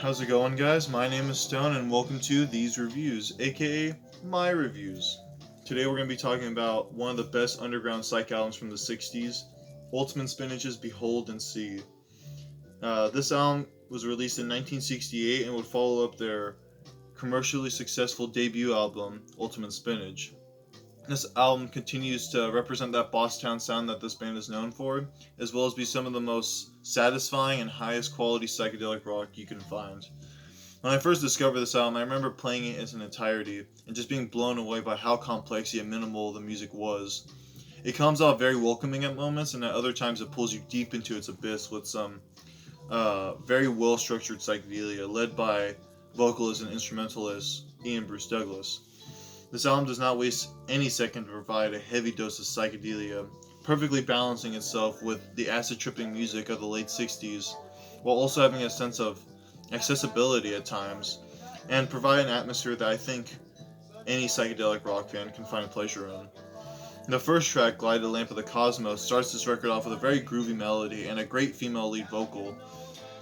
How's it going, guys? My name is Stone, and welcome to These Reviews, aka my reviews. Today we're going to be talking about one of the best underground psych albums from the 60s, Ultimate Spinach's Behold and See. This album was released in 1968 and would follow up their commercially successful debut album, Ultimate Spinach. This album continues to represent that Bosstown sound that this band is known for, as well as be some of the most satisfying and highest quality psychedelic rock you can find. When I first discovered this album, I remember playing it in its entirety and just being blown away by how complex yet minimal the music was. It comes off very welcoming at moments, and at other times it pulls you deep into its abyss with some very well structured psychedelia led by vocalist and instrumentalist Ian Bruce Douglas. This album does not waste any second to provide a heavy dose of psychedelia, perfectly balancing itself with the acid-tripping music of the late 60s, while also having a sense of accessibility at times, and provide an atmosphere that I think any psychedelic rock fan can find pleasure in. The first track, Glide the Lamp of the Cosmos, starts this record off with a very groovy melody and a great female lead vocal.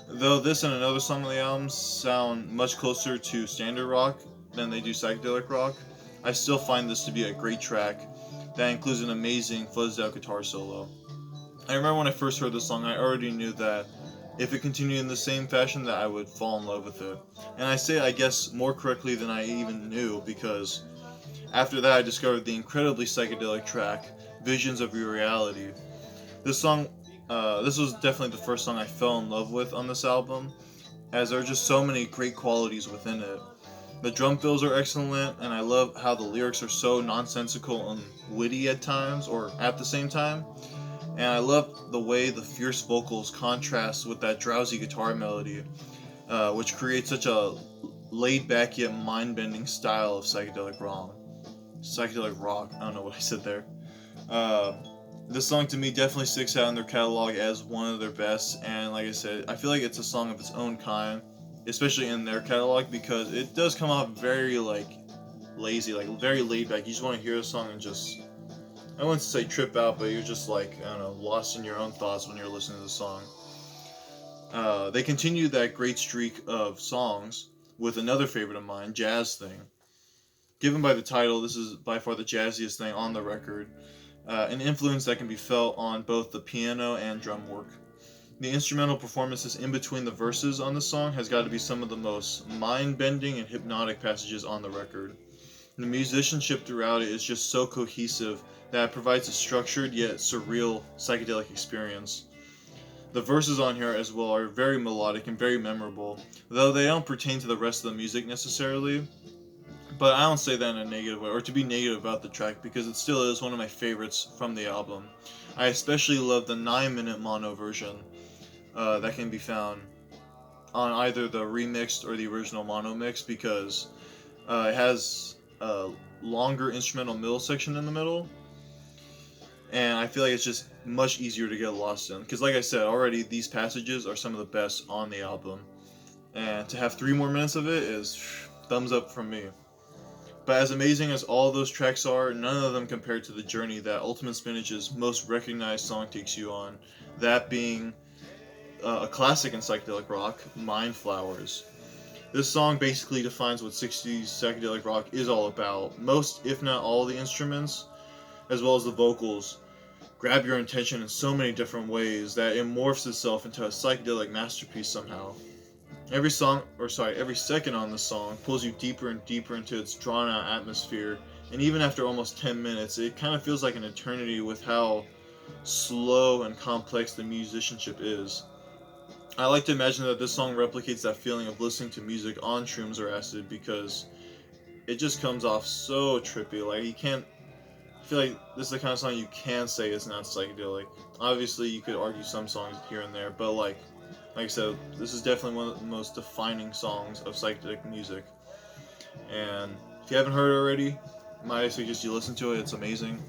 Though this and another song on the album sound much closer to standard rock than they do psychedelic rock, I still find this to be a great track that includes an amazing fuzzed out guitar solo. I remember when I first heard this song, I already knew that if it continued in the same fashion that I would fall in love with it. And I say I guess more correctly than I even knew, because after that I discovered the incredibly psychedelic track, Visions of Your Reality. This was definitely the first song I fell in love with on this album, as there are just so many great qualities within it. The drum fills are excellent, and I love how the lyrics are so nonsensical and witty at times, or at the same time. And I love the way the fierce vocals contrast with that drowsy guitar melody, which creates such a laid-back yet mind-bending style of psychedelic rock. Psychedelic rock. I don't know what I said there. This song to me definitely sticks out in their catalog as one of their best, and like I said, I feel like it's a song of its own kind, especially in their catalog, because it does come off very lazy, very laid back. You just want to hear a song and just, I wouldn't say trip out, but you're just I don't know, lost in your own thoughts when you're listening to the song. They continue that great streak of songs with another favorite of mine, Jazz Thing. Given by the title, this is by far the jazziest thing on the record, an influence that can be felt on both the piano and drum work. The instrumental performances in between the verses on the song has got to be some of the most mind-bending and hypnotic passages on the record. The musicianship throughout it is just so cohesive that it provides a structured yet surreal psychedelic experience. The verses on here as well are very melodic and very memorable, though they don't pertain to the rest of the music necessarily. But I don't say that in a negative way, or to be negative about the track, because it still is one of my favorites from the album. I especially love the 9-minute mono version that can be found on either the remixed or the original mono mix, because it has a longer instrumental middle section in the middle, and I feel like it's just much easier to get lost in, because like I said already, these passages are some of the best on the album, and to have 3 more minutes of it is thumbs up from me. But as amazing as all those tracks are, none of them compare to the journey that Ultimate Spinach's most recognized song takes you on, that being a classic in psychedelic rock, Mind Flowers. This song basically defines what 60s psychedelic rock is all about. Most, if not all, the instruments, as well as the vocals, grab your attention in so many different ways that it morphs itself into a psychedelic masterpiece somehow. Every second on the song pulls you deeper and deeper into its drawn-out atmosphere, and even after almost 10 minutes, it kind of feels like an eternity with how slow and complex the musicianship is. I like to imagine that this song replicates that feeling of listening to music on shrooms or acid, because it just comes off so trippy. I feel like this is the kind of song you can say is not psychedelic. Obviously, you could argue some songs here and there, but like I said, this is definitely one of the most defining songs of psychedelic music. And if you haven't heard it already, might I suggest you listen to it. It's amazing.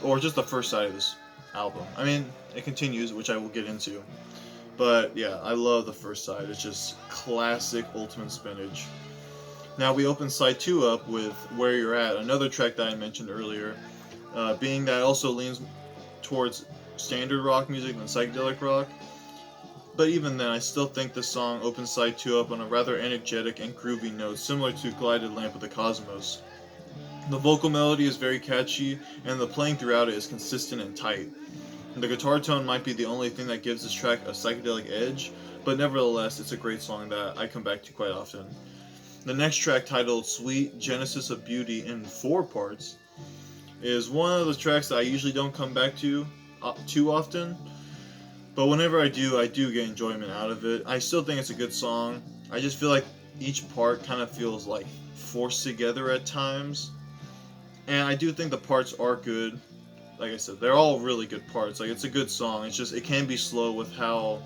Or just the first side of this album. I mean, it continues, which I will get into. But yeah, I love the first side. It's just classic Ultimate Spinach. Now we open side 2 up with Where You're At, another track that I mentioned earlier, being that it also leans towards standard rock music than psychedelic rock. but even then, I still think the song opens side 2 up on a rather energetic and groovy note, similar to Glided Lamp of the Cosmos. The vocal melody is very catchy, and the playing throughout it is consistent and tight. The guitar tone might be the only thing that gives this track a psychedelic edge, but nevertheless, it's a great song that I come back to quite often. The next track, titled Sweet Genesis of Beauty in 4 parts, is one of the tracks that I usually don't come back to too often, but whenever I do get enjoyment out of it. I still think it's a good song. I just feel like each part kind of feels like forced together at times, and I do think the parts are good. Like I said, they're all really good parts. Like, it's a good song. It's just, it can be slow with how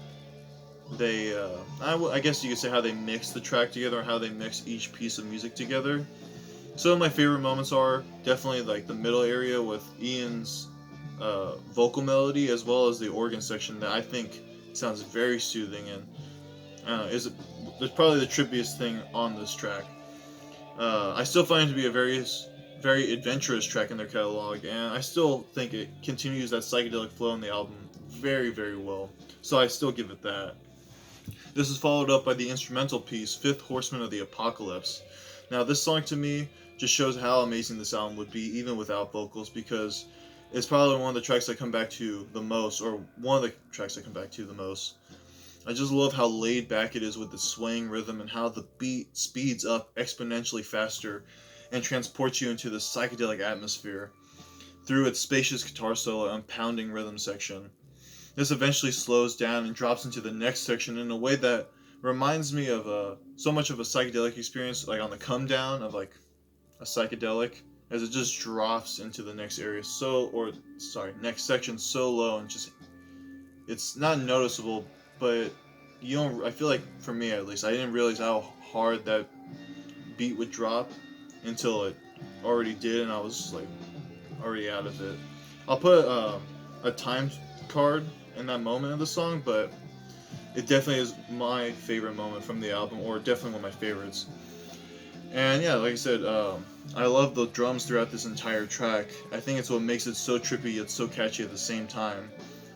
they, I guess you could say how they mix the track together, or how they mix each piece of music together. Some of my favorite moments are definitely like the middle area with Ian's vocal melody, as well as the organ section that I think sounds very soothing, and it's probably the trippiest thing on this track. I still find it to be a very adventurous track in their catalog, and I still think it continues that psychedelic flow in the album very, very well. So I still give it that. This is followed up by the instrumental piece, Fifth Horseman of the Apocalypse. Now, this song to me just shows how amazing this album would be even without vocals, because it's probably one of the tracks I come back to the most, or one of the tracks I come back to the most. I just love how laid back it is with the swaying rhythm, and how the beat speeds up exponentially faster and transports you into the psychedelic atmosphere through its spacious guitar solo and pounding rhythm section. This eventually slows down and drops into the next section in a way that reminds me of so much of a psychedelic experience, like on the come down of like a psychedelic, as it just drops into the next area next section so low, and just, it's not noticeable, but you don't. I feel like, for me at least, I didn't realize how hard that beat would drop until it already did, and I was like already out of it. I'll put a time card in that moment of the song, but it definitely is my favorite moment from the album, or definitely one of my favorites. And yeah, like I said, I love the drums throughout this entire track. I think it's what makes it so trippy yet so catchy at the same time.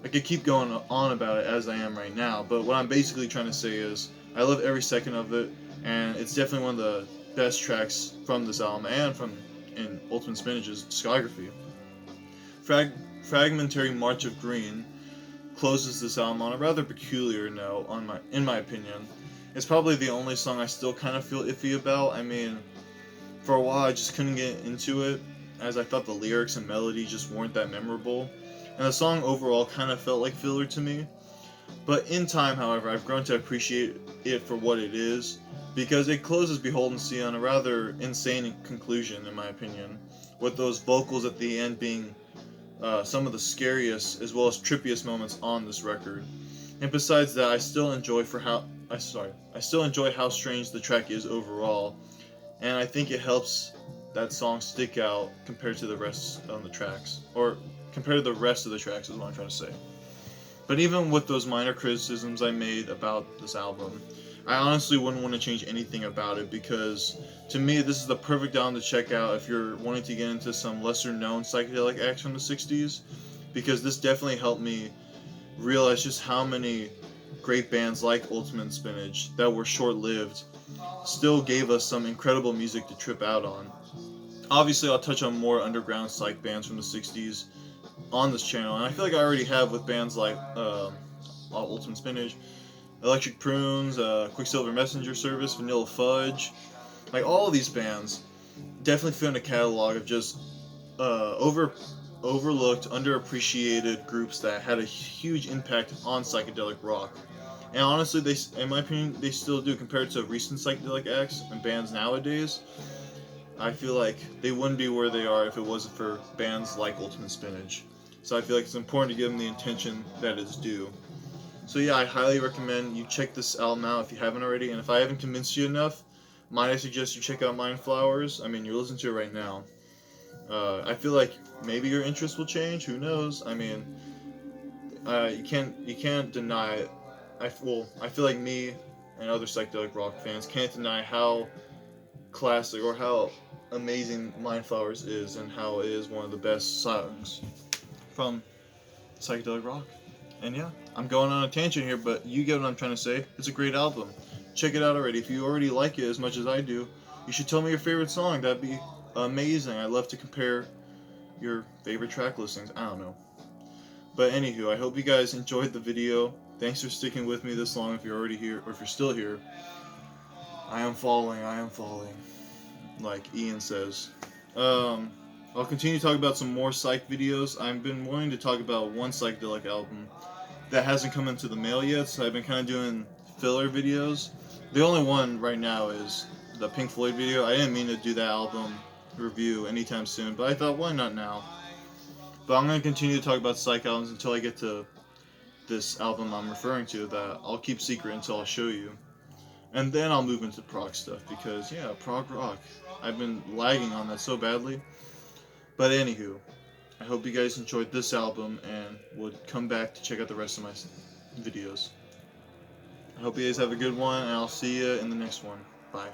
I could keep going on about it as I am right now, but what I'm basically trying to say is I love every second of it, and it's definitely one of the best tracks from this album and in Ultimate Spinach's discography. Fragmentary March of Green closes this album on a rather peculiar note, in my opinion. It's probably the only song I still kind of feel iffy about. I mean, for a while I just couldn't get into it, as I thought the lyrics and melody just weren't that memorable, and the song overall kind of felt like filler to me. But in time, however, I've grown to appreciate it for what it is, because it closes Beholden Sea on a rather insane conclusion, in my opinion, with those vocals at the end being some of the scariest as well as trippiest moments on this record. And besides that, I still enjoy how strange the track is overall, and I think it helps that song stick out compared to the rest of the tracks, or compared to the rest of the tracks is what I'm trying to say. But even with those minor criticisms I made about this album, I honestly wouldn't want to change anything about it, because to me this is the perfect album to check out if you're wanting to get into some lesser known psychedelic acts from the 60s, because this definitely helped me realize just how many great bands like Ultimate Spinach that were short-lived still gave us some incredible music to trip out on. Obviously, I'll touch on more underground psych bands from the 60s on this channel, and I feel like I already have with bands like Ultimate Spinach, Electric Prunes, Quicksilver Messenger Service, Vanilla Fudge. Like, all of these bands definitely fit in a catalog of just overlooked, underappreciated groups that had a huge impact on psychedelic rock. And honestly, in my opinion, they still do compared to recent psychedelic acts and bands nowadays. I feel like they wouldn't be where they are if it wasn't for bands like Ultimate Spinach. So I feel like it's important to give them the attention that is due. So yeah, I highly recommend you check this album out if you haven't already, and if I haven't convinced you enough, might I suggest you check out Mind Flowers? I mean, you're listening to it right now. I feel like maybe your interest will change. Who knows? I mean, you can't deny it. I feel like me and other psychedelic rock fans can't deny how classic or how amazing Mind Flowers is, and how it is one of the best songs from psychedelic rock. And yeah, I'm going on a tangent here, but you get what I'm trying to say. It's a great album. Check it out already. If you already like it as much as I do, you should tell me your favorite song. That'd be amazing. I love to compare your favorite track listings. I don't know. But anywho, I hope you guys enjoyed the video. Thanks for sticking with me this long if you're already here, or if you're still here. I am falling, like Ian says. I'll continue to talk about some more psych videos. I've been wanting to talk about one psychedelic album that hasn't come into the mail yet, so I've been kind of doing filler videos. The only one right now is the Pink Floyd video. I didn't mean to do that album review anytime soon, but I thought, why not now? But I'm going to continue to talk about psych albums until I get to this album I'm referring to that I'll keep secret until I show you. And then I'll move into prog stuff because, yeah, prog rock. I've been lagging on that so badly. But anywho, I hope you guys enjoyed this album and would come back to check out the rest of my videos. I hope you guys have a good one, and I'll see you in the next one. Bye.